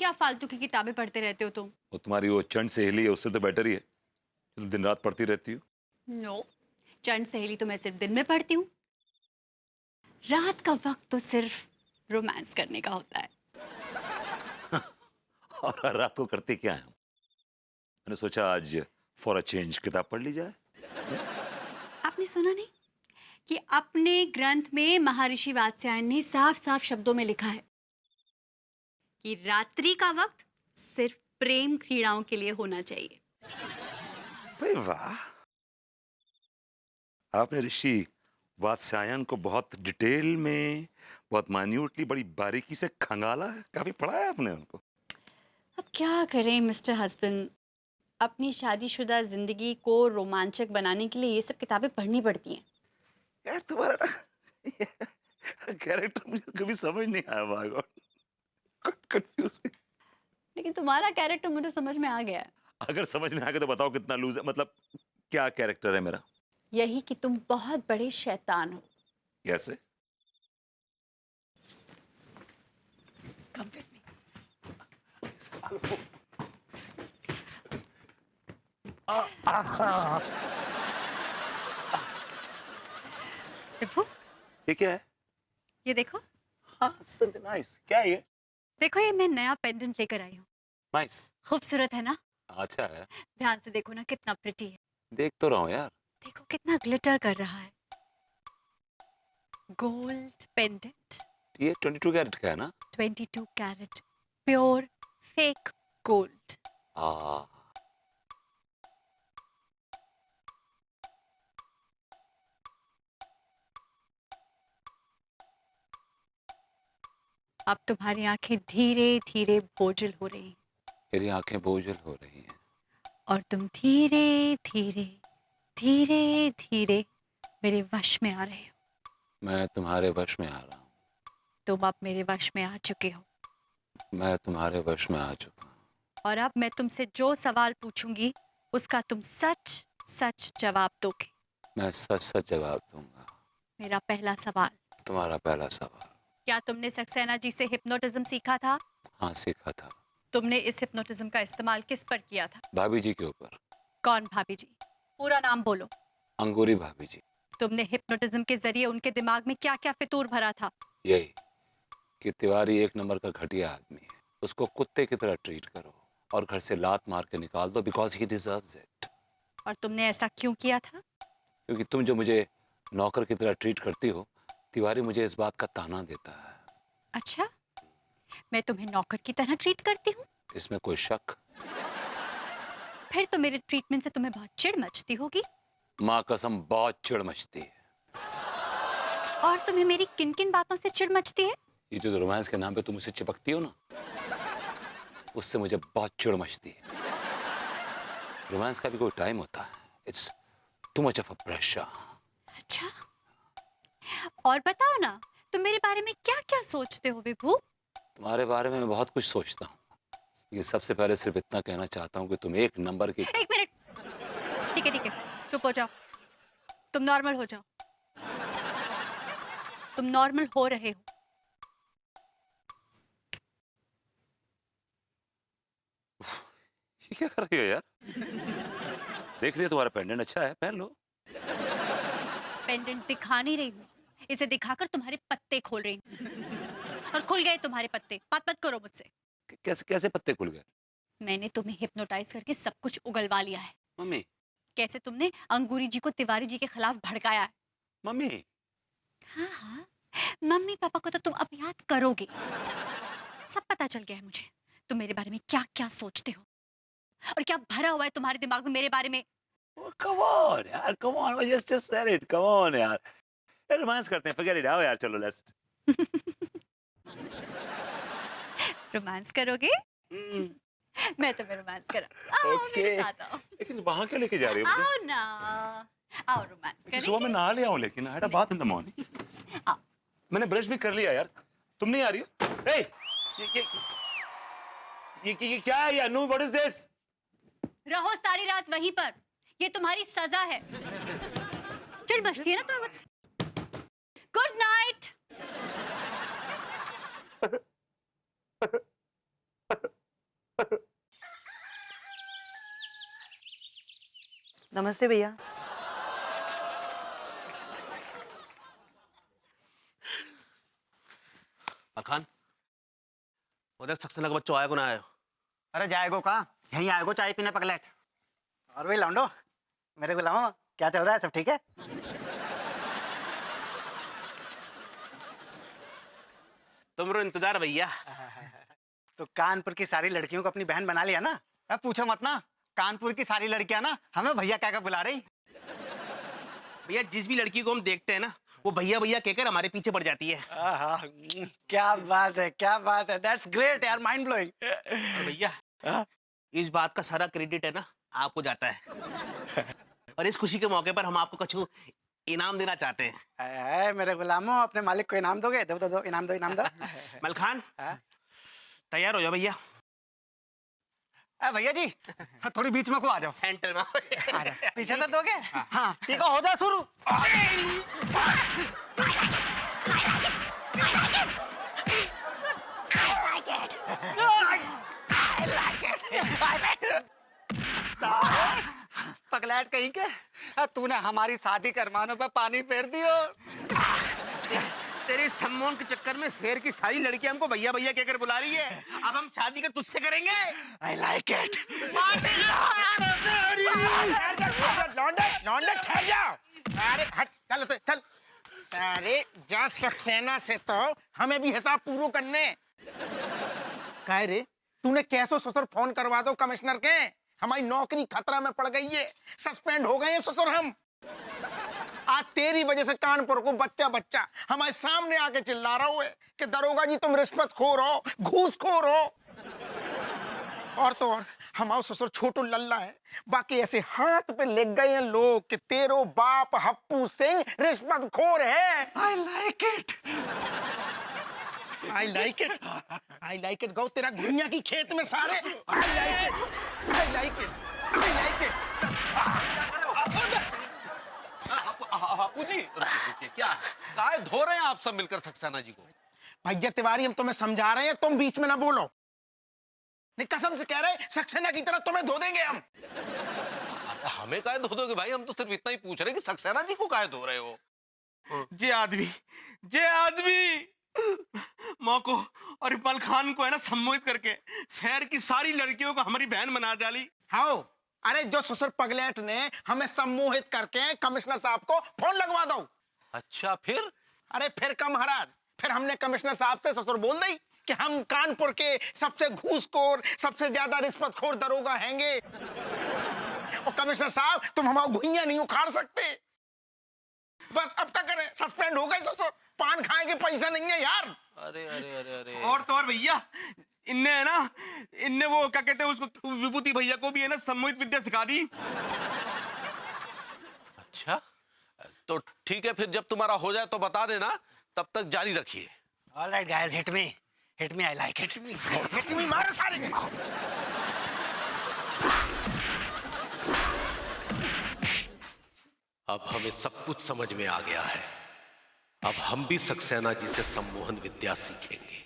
क्या फालतू की किताबें पढ़ते रहते हो तुम? वो तुम्हारी वो चंड सहेली है, उससे तो बेटर ही है। तुम दिन रात पढ़ती रहती हो। नो, चंद सहेली तो मैं सिर्फ दिन में पढ़ती हूँ। रात का वक्त तो सिर्फ रोमांस करने का होता है। और हर रात को करते क्या है? मैंने सोचा आज फॉर अ चेंज किताब पढ़ ली जाए। आपने सुना नहीं कि अपने ग्रंथ में महर्षि वात्स्यायन ने साफ साफ शब्दों में लिखा है कि रात्रि का वक्त सिर्फ प्रेम क्रीड़ाओं के लिए होना चाहिए। भाई वाह, आपने ऋषि वात्स्यायन को बहुत डिटेल में, बहुत मान्यूटली, बड़ी बारीकी से खंगाला है। काफी पढ़ा है आपने उनको। अब क्या करें मिस्टर हस्बैंड, अपनी शादीशुदा जिंदगी को रोमांचक बनाने के लिए ये सब किताबें पढ़नी पड़ती हैं। यार तुम्हारा कैरेक्टर मुझे कभी समझ नहीं आया। My God, confusing. लेकिन तुम्हारा कैरेक्टर मुझे समझ में आ गया है। अगर समझ में आ गया तो बताओ कितना लूज है, मतलब क्या कैरेक्टर है मेरा? यही कि तुम बहुत बड़े शैतान हो। कैसे? Come with me. विभू, ये क्या है? ये देखो। हाँ, नाइस। क्या है ये? देखो, ये मैं नया पेंडेंट लेकर आई हूँ। नाइस। खूबसूरत है ना? अच्छा है। ध्यान से देखो ना, कितना प्रिटी है। देख तो रहा हूँ यार। देखो कितना ग्लिटर कर रहा है। Gold pendant. ये 22 कैरेट का है ना? 22 कैरेट प्योर फेक गोल्ड। हाँ। अब तुम्हारी आंखें धीरे धीरे बोझल हो रही हैं मेरी आंखें बोझल हो रही हैं। और तुम धीरे धीरे धीरे धीरे मेरे वश में आ रहे हो। मैं तुम्हारे वश में आ रहा हूँ। तुम अब मेरे वश में आ चुके हो मैं तुम्हारे वश में आ चुका हूँ। और अब मैं तुमसे जो सवाल पूछूंगी उसका तुम सच सच जवाब दोगे। मैं सच सच जवाब दूंगा। मेरा पहला सवाल, तुम्हारा पहला सवाल। क्या तुमने सक्सेना जी से हिप्नोटिज्म सीखा था? हाँ, सीखा था। तुमने इस हिप्नोटिज्म का इस्तेमाल किस पर किया था? भाभी जी के ऊपर। कौन भाभी जी? पूरा नाम बोलो। अंगूरी भाभी जी। तुमने हिप्नोटिज्म के जरिए उनके दिमाग में क्या क्या फितूर भरा था? यही कि तिवारी एक नंबर का घटिया आदमी है, उसको कुत्ते की तरह ट्रीट करो और घर से लात मार के निकाल दो, बिकॉज ही डिजर्व्स इट। और तुमने ऐसा क्यों किया था? क्योंकि तुम जो मुझे नौकर की तरह ट्रीट करती हो, तिवारी मुझे इस बात का ताना देता है। अच्छा, मैं तुम्हें नौकर की तरह ट्रीट करती हूँ? इसमें कोई शक? फिर तो मेरे ट्रीटमेंट से तुम्हें बहुत चिढ़ मचती होगी। माँ कसम बहुत चिढ़ मचती है। और तुम्हें मेरी किन किन बातों से चिढ़ मचती है? ये जो रोमांस के नाम पे तुम मुझसे चिपकती हो ना, उससे मुझे बहुत चिढ़ मचती है। रोमांस का भी कोई टाइम होता है। It's too much of a pressure. अच्छा, और बताओ ना, तुम मेरे बारे में क्या क्या सोचते हो विभू? तुम्हारे बारे में मैं बहुत कुछ सोचता हूँ, लेकिन सबसे पहले सिर्फ इतना कहना चाहता हूँ कि तुम एक नंबर की। एक मिनट। ठीक है, चुप हो जाओ। तुम नॉर्मल हो जाओ। तुम नॉर्मल हो रहे हो। ये क्या कर रही हो यार? देख रही हो तुम्हारा पेंडेंट अच्छा है, पहन लो। पेंडेंट दिखा नहीं रही हूँ, इसे दिखाकर तुम्हारे पत्ते खोल रही हूँ। और खुल गए तुम्हारे पत्ते। बात मत करो मुझसे। कैसे कैसे पत्ते खुल गए? मैंने तुम्हें हिप्नोटाइज करके सब कुछ उगलवा लिया है। मम्मी। कैसे तुमने अंगूरी जी को तिवारी जी के खिलाफ भड़काया है। मम्मी। हाँ हाँ, मम्मी पापा को तो तुम अब याद करोगे। सब पता चल गया है मुझे, तुम मेरे बारे में क्या क्या सोचते हो और क्या भरा हुआ है तुम्हारे दिमाग में मेरे बारे में। कम ऑन यार, come on, just said it, come on यार। रोमांस करते हैं, फॉरगेट इट। आओ यार, चलो लेट्स। रोमांस करोगे? मैं तुम्हें रोमांस करा। आओ ओके। मेरे साथ आओ। लेकिन वहां क्या लेके जा रही हो मुझे? आओ ना, आओ रोमांस कि सुबह मैं करेंगे। नहा ले आऊं, लेकिन I had a bath in the morning. आओ। मैंने ब्रश भी कर लिया यार। तुम नहीं आ रही हो? हे, ये क्या है? अनु, व्हाट इज दिस? रहो सारी रात वहीं पर, ये तुम्हारी सजा है। चिढ़ मचती है ना तुम्हें मुझसे। Good night. नमस्ते भैया। अखान उधर सक्सेना का बच्चों आया को ना आयो? अरे जाएगो कहाँ, यहीं आएगो चाय पीने पगलेट। और भाई लौंडो, मेरे गुलामो, क्या चल रहा है? सब ठीक है? तुमरो इंतजार भैया। तो कानपुर की सारी लड़कियों को अपनी बहन बना लिया ना? अब पूछो मत ना, कानपुर की सारी लड़कियां ना हमें भैया क्या क्या बुला रही। भैया जिस भी लड़की को हम देखते हैं ना, वो भैया भैया कहकर हमारे पीछे पड़ जाती है। आहा, क्या बात है, क्या बात है। दैट्स ग्रेट यार, माइंड ब्लोइंग। और भैया इस बात का सारा क्रेडिट है ना आपको जाता है। और इस खुशी के मौके पर हम आपको कुछ इनाम देना चाहते हैं। है मेरे गुलामो, अपने मालिक को इनाम दोगे? दो दो दो, इनाम दो, इनाम दो। मलखान तैयार हो जाओ भैया। भैया जी थोड़ी बीच में को आ जाओ। सेंटर में पीछे से दोगे? हाँ ठीक है, हो जाओ शुरू। पगलैट कहीं के, तूने हमारी शादी के अरमानों पे पानी फेर दियो। तेरे सम्मान के चक्कर में शहर की सारी लड़कियां हमको भैया भैया कहकर बुला रही है। अब हम शादी का तुझसे करेंगे। I like it। लौंडे ठहर जाओ। अरे हट, चल चल। सारे जा सक्सेना से तो हमें भी हिसाब पूरा करने। कह रे तूने कैसो ससुर फोन करवा दो कमिश्नर के, हमारी नौकरी खतरा में पड़ गई है, सस्पेंड हो गए हैं ससुर हम। आज तेरी वजह से कानपुर को बच्चा बच्चा हमारे सामने आके चिल्ला रहा है कि दरोगा जी तुम रिश्वतखोर हो, घूसखोर हो। और तो और हमारा ससुर छोटू लल्ला है, बाकी ऐसे हाथ पे लग गए हैं लोग कि तेरो बाप हप्पू सिंह रिश्वतखोर है। I like it। I like it। I like it। गौ तेरा घुनिया की खेत में सारे। I like it। I like it। I like it। बापू जी क्या काय धो रहे हैं आप सब मिलकर सक्सेना जी को? भैया तिवारी हम तुम्हें समझा रहे हैं, तुम बीच में ना बोलो। नहीं कसम से कह रहे हैं सक्सेना की तरह तुम्हें धो देंगे हम। अरे हमें काय धो दोगे भाई? हम तो सिर्फ इतना ही पूछ रहे हैं कि सक्सेना जी को काय धो रहे हो? जे आदमी मौको और इकबाल खान को है ना सम्मोहित करके शहर की सारी लड़कियों को हमारी बहन बना डाली। हाँ अरे जो ससुर पगलेट ने हमें सम्मोहित करके कमिश्नर साहब को फोन लगवा दो। अच्छा फिर? अरे फिर का महाराज, फिर हमने कमिश्नर साहब से ससुर बोल दी कि हम कानपुर के सबसे घूसखोर, सबसे ज्यादा रिश्वतखोर दरोगा हैंगे। और कमिश्नर साहब तुम हमारा घुइयां नहीं उखाड़ सकते। बस अब क्या करें, सस्पेंड हो गए ससुर, पान खाए के पैसा नहीं है यार। अरे अरे अरे अरे और तो और भैया इनने वो क्या कहते हैं उसको, विभूति भैया को भी है ना सम्मोहित विद्या सिखा दी। अच्छा तो ठीक है, फिर जब तुम्हारा हो जाए तो बता देना, तब तक जारी रखिए। All right guys, hit me, I like it। Hit me मारो सारे। अब हमें सब कुछ समझ में आ गया है। अब हम भी सक्सेना जी से सम्मोहन विद्या सीखेंगे।